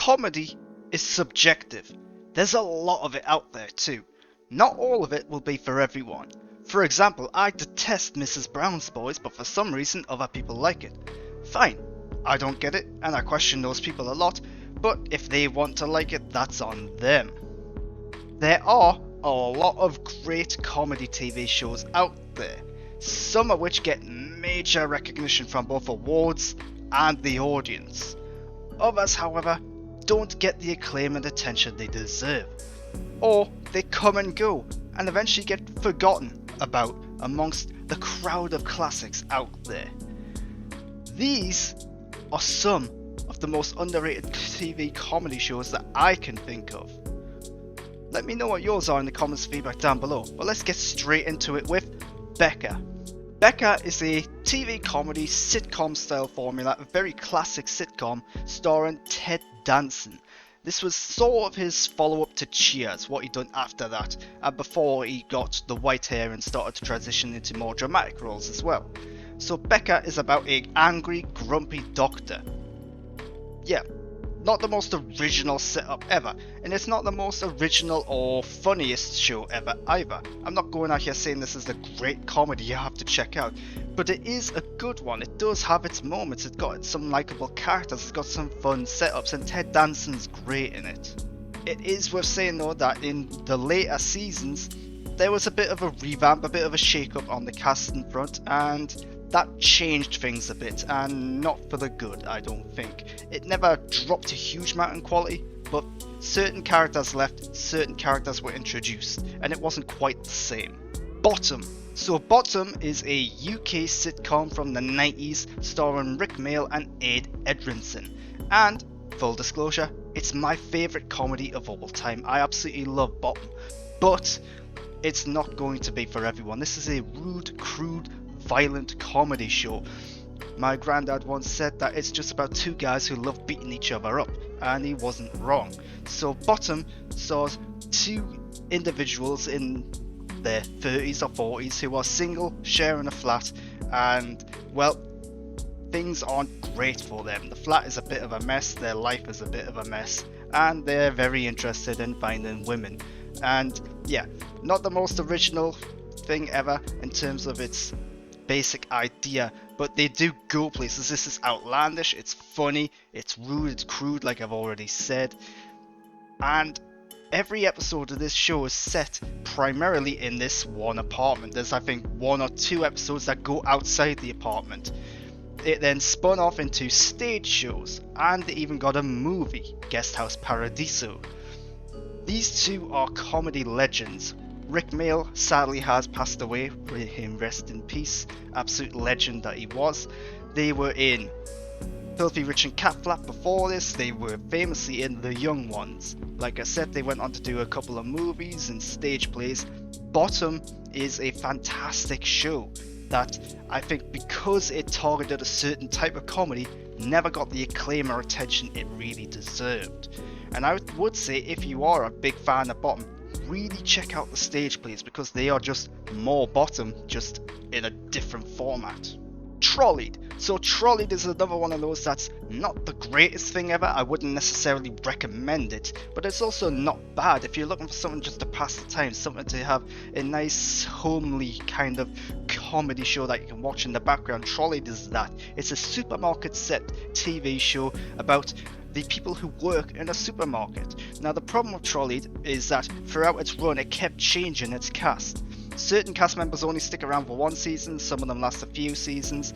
Comedy is subjective. There's a lot of it out there too. Not all of it will be for everyone. For example, I detest Mrs. Brown's Boys, but for some reason other people like it. Fine, I don't get it, and I question those people a lot, but if they want to like it, that's on them. There are a lot of great comedy TV shows out there, some of which get major recognition from both awards and the audience. Others, however, don't get the acclaim and attention they deserve. Or they come and go and eventually get forgotten about amongst the crowd of classics out there. These are some of the most underrated TV comedy shows that I can think of. Let me know what yours are in the comments feedback down below, but let's get straight into it with Becca. Becca is a TV comedy sitcom style formula, a very classic sitcom starring Ted Danson. This was sort of his follow-up to Cheers, what he'd done after that, and before he got the white hair and started to transition into more dramatic roles as well. So Becca is about an angry, grumpy doctor. Yeah, not the most original setup ever, and it's not the most original or funniest show ever either. I'm not going out here saying this is a great comedy you have to check out, but it is a good one. It does have its moments, it's got some likeable characters, it's got some fun setups, and Ted Danson's great in it. It is worth saying though that in the later seasons, there was a bit of a revamp, a bit of a shake-up on the casting front, and that changed things a bit, and not for the good, I don't think. It never dropped a huge amount in quality, but certain characters left, certain characters were introduced, and it wasn't quite the same. Bottom. So Bottom is a UK sitcom from the 90s starring Rick Mayall and Ed Edrinson. And, full disclosure, it's my favourite comedy of all time. I absolutely love Bottom. But it's not going to be for everyone. This is a rude, crude, violent comedy show. My granddad once said that it's just about two guys who love beating each other up, and he wasn't wrong. So Bottom stars two individuals in their 30s or 40s who are single, sharing a flat, and well, things aren't great for them. The flat is a bit of a mess, their life is a bit of a mess, and they're very interested in finding women. And yeah, not the most original thing ever in terms of its basic idea, but they do go places. This is outlandish, it's funny, it's rude, it's crude like I've already said, and every episode of this show is set primarily in this one apartment. There's I think one or two episodes that go outside the apartment. It then spun off into stage shows, and they even got a movie, Guest House Paradiso. These two are comedy legends. Rick Mayall sadly has passed away, may him rest in peace, absolute legend that he was. They were in Filthy Rich and Cat Flap before this, they were famously in The Young Ones. Like I said, they went on to do a couple of movies and stage plays. Bottom is a fantastic show that I think, because it targeted a certain type of comedy, never got the acclaim or attention it really deserved. And I would say, if you are a big fan of Bottom, really check out the stage plays, because they are just more Bottom, just in a different format. Trolleyed. So Trolleyed is another one of those that's not the greatest thing ever. I wouldn't necessarily recommend it, but it's also not bad if you're looking for something just to pass the time, something to have a nice homely kind of comedy show that you can watch in the background. Trolleyed is that. It's a supermarket set TV show about the people who work in a supermarket. Now the problem with Trolleyed is that throughout its run it kept changing its cast. Certain cast members only stick around for one season, some of them last a few seasons.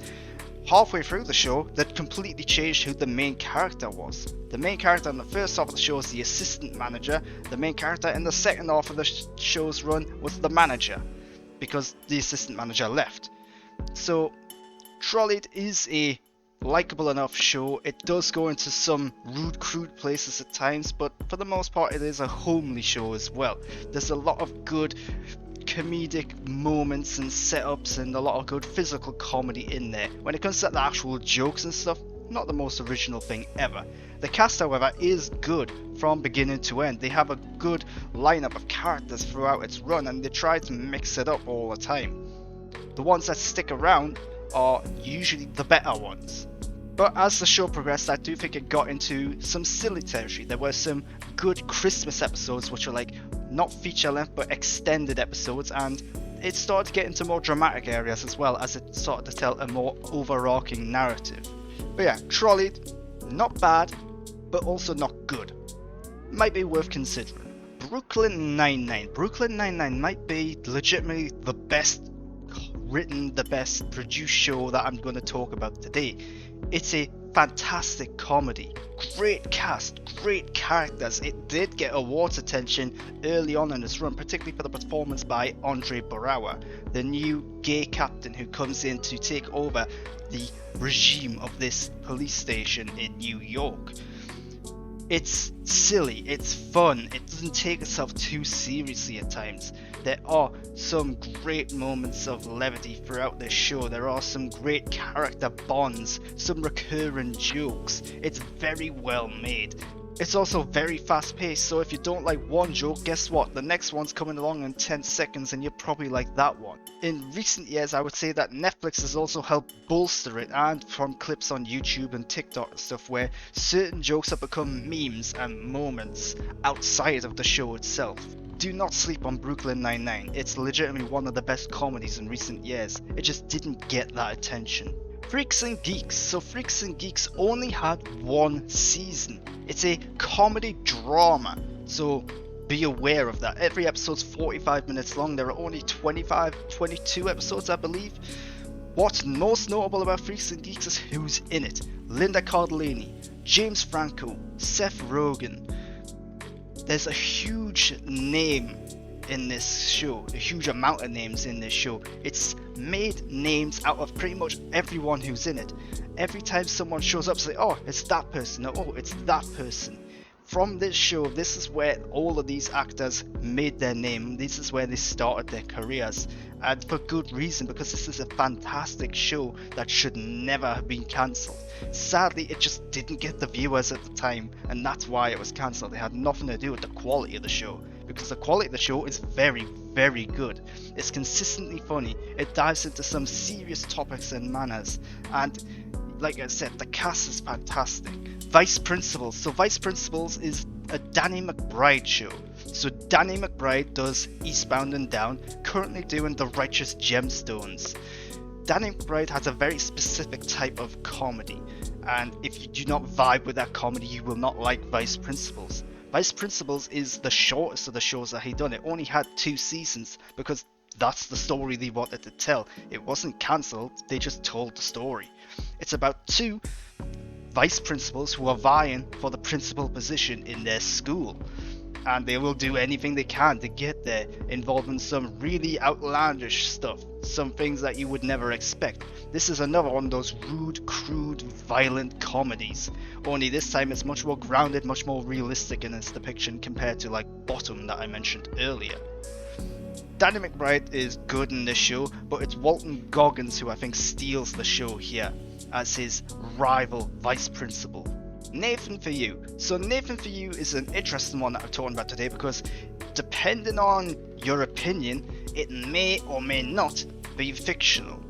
Halfway through the show, they'd completely changed who the main character was. The main character in the first half of the show is the assistant manager. The main character in the second half of the show's run was the manager, because the assistant manager left. So Trolleyed is a likable enough show. It does go into some rude, crude places at times, but for the most part it is a homely show as well. There's a lot of good comedic moments and setups and a lot of good physical comedy in there. When it comes to the actual jokes and stuff, not the most original thing ever. The cast, however, is good from beginning to end. They have a good lineup of characters throughout its run, and they try to mix it up all the time. The ones that stick around are usually the better ones. But as the show progressed, I do think it got into some silly territory. There were some good Christmas episodes which were like not feature length but extended episodes, and it started to get into more dramatic areas as well as it started to tell a more overarching narrative. But yeah, Trolleyed, not bad, but also not good. Might be worth considering. Brooklyn Nine-Nine. Brooklyn Nine-Nine might be legitimately the best written, the best produced show that I'm going to talk about today. It's a fantastic comedy, great cast, great characters. It did get awards attention early on in its run, particularly for the performance by Andre Braugher, the new gay captain who comes in to take over the regime of this police station in New York. It's silly, it's fun, it doesn't take itself too seriously at times. There are some great moments of levity throughout this show. There are some great character bonds, some recurring jokes. It's very well made. It's also very fast paced, so if you don't like one joke, guess what? The next one's coming along in 10 seconds and you're probably like that one. In recent years, I would say that Netflix has also helped bolster it, and from clips on YouTube and TikTok and stuff where certain jokes have become memes and moments outside of the show itself. Do not sleep on Brooklyn Nine-Nine. It's legitimately one of the best comedies in recent years. It just didn't get that attention. Freaks and Geeks. So Freaks and Geeks only had one season. It's a comedy drama, so be aware of that. Every episode's 45 minutes long. There are only 22 episodes, I believe. What's most notable about Freaks and Geeks is who's in it. Linda Cardellini, James Franco, Seth Rogen. There's a huge name in this show, a huge amount of names in this show. It's made names out of pretty much everyone who's in it. Every time someone shows up, say, oh, it's that person, oh, it's that person. From this show, this is where all of these actors made their name. This is where they started their careers, and for good reason, because this is a fantastic show that should never have been cancelled. Sadly, it just didn't get the viewers at the time, and that's why it was cancelled. It had nothing to do with the quality of the show, because the quality of the show is very, very good. It's consistently funny. It dives into some serious topics and manners, and like I said, the cast is fantastic. Vice Principals. So Vice Principals is a Danny McBride show. So Danny McBride does Eastbound and Down, currently doing The Righteous Gemstones. Danny McBride has a very specific type of comedy, and if you do not vibe with that comedy, you will not like Vice Principals. Vice Principals is the shortest of the shows that he done. It only had 2 seasons because that's the story they wanted to tell. It wasn't cancelled, they just told the story. It's about 2 vice principals who are vying for the principal position in their school, and they will do anything they can to get there, involving some really outlandish stuff, some things that you would never expect. This is another one of those rude, crude, violent comedies, only this time it's much more grounded, much more realistic in its depiction compared to like Bottom that I mentioned earlier. Danny McBride is good in this show, but it's Walton Goggins who I think steals the show here as his rival vice principal. Nathan For You. So Nathan For You is an interesting one that I'm talking about today because depending on your opinion, it may or may not be fictional.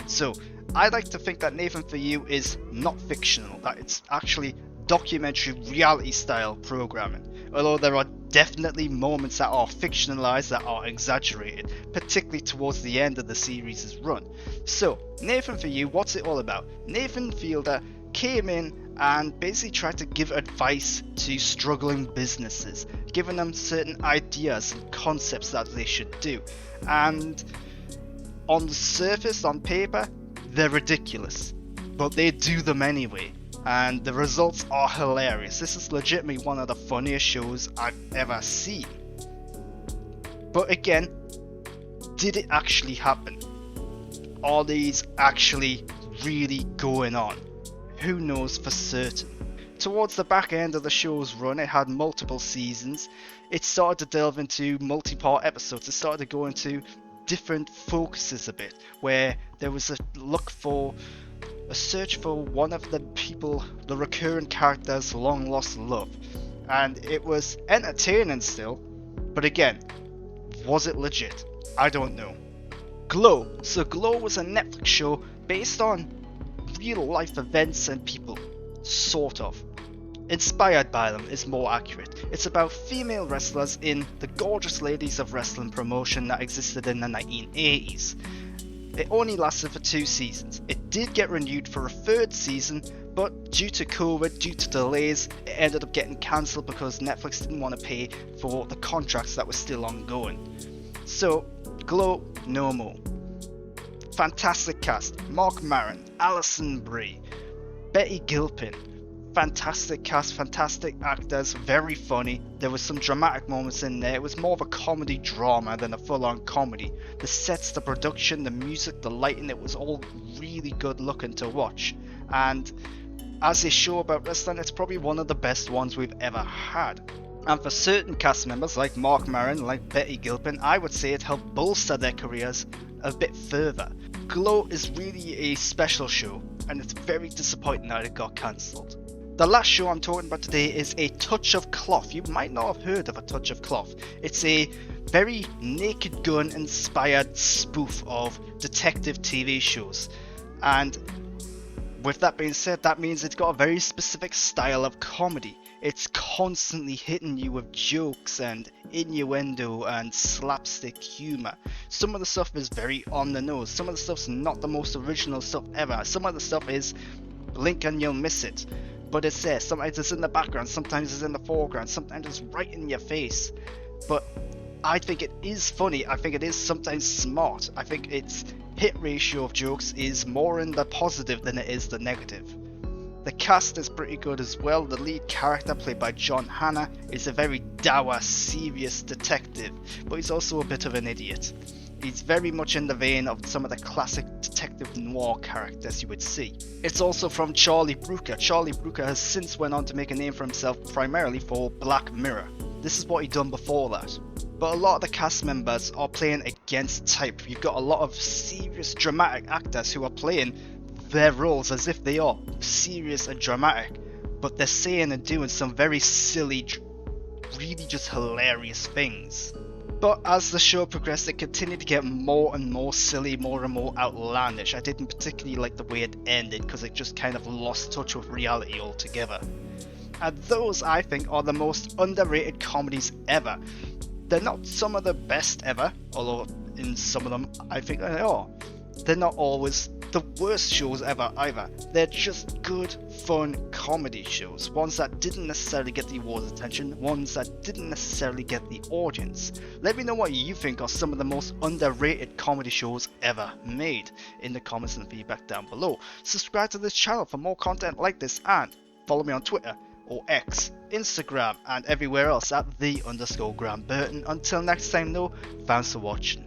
So I like to think that Nathan For You is not fictional, that it's actually documentary reality style programming. Although there are definitely moments that are fictionalized, that are exaggerated, particularly towards the end of the series' run. So, Nathan For You, what's it all about? Nathan Fielder came in and basically tried to give advice to struggling businesses, giving them certain ideas and concepts that they should do. And on the surface, on paper, they're ridiculous, but they do them anyway. And the results are hilarious. This is legitimately one of the funniest shows I've ever seen. But again, did it actually happen? Are these actually really going on? Who knows for certain? Towards the back end of the show's run, it had multiple seasons. It started to delve into multi-part episodes. It started to go into different focuses a bit, where there was a search for one of the people, the recurrent character's long lost love, and it was entertaining still, but again, was it legit? I don't know. Glow. So Glow was a Netflix show based on real life events and people. Sort of. Inspired by them is more accurate. It's about female wrestlers in the gorgeous ladies of wrestling promotion that existed in the 1980s. It only lasted for 2 seasons. It did get renewed for a 3rd season, but due to COVID, due to delays, it ended up getting cancelled because Netflix didn't want to pay for the contracts that were still ongoing. So, Glow, no more. Fantastic cast. Mark Maron, Alison Brie, Betty Gilpin. Fantastic cast, fantastic actors, very funny. There was some dramatic moments in there. It was more of a comedy drama than a full-on comedy. The sets, the production, the music, the lighting, it was all really good looking to watch. And as a show about wrestling, it's probably one of the best ones we've ever had. And for certain cast members like Mark Maron, like Betty Gilpin, I would say it helped bolster their careers a bit further. Glow is really a special show, and it's very disappointing that it got cancelled. The last show I'm talking about today is A Touch of Cloth. You might not have heard of A Touch of Cloth. It's a very Naked Gun inspired spoof of detective TV shows. And with that being said, that means it's got a very specific style of comedy. It's constantly hitting you with jokes and innuendo and slapstick humour. Some of the stuff is very on the nose. Some of the stuff's not the most original stuff ever. Some of the stuff is blink and you'll miss it. But it's there. Sometimes it's in the background, sometimes it's in the foreground, sometimes it's right in your face. But I think it is funny. I think it is sometimes smart. I think its hit ratio of jokes is more in the positive than it is the negative. The cast is pretty good as well. The lead character, played by John Hannah, is a very dour, serious detective, but he's also a bit of an idiot. He's very much in the vein of some of the classic detective noir characters you would see. It's also from Charlie Brooker. Charlie Brooker has since went on to make a name for himself primarily for Black Mirror. This is what he'd done before that. But a lot of the cast members are playing against type. You've got a lot of serious dramatic actors who are playing their roles as if they are serious and dramatic, but they're saying and doing some very silly, really just hilarious things. But as the show progressed, it continued to get more and more silly, more and more outlandish. I didn't particularly like the way it ended because it just kind of lost touch with reality altogether. And those, I think, are the most underrated comedies ever. They're not some of the best ever, although in some of them I think they are. They're not always the worst shows ever either. They're just good, fun comedy shows. Ones that didn't necessarily get the awards attention, ones that didn't necessarily get the audience. Let me know what you think are some of the most underrated comedy shows ever made in the comments and feedback down below. Subscribe to this channel for more content like this, and follow me on Twitter or X, Instagram, and everywhere else at _Graham Burton. Until next time though, thanks for watching.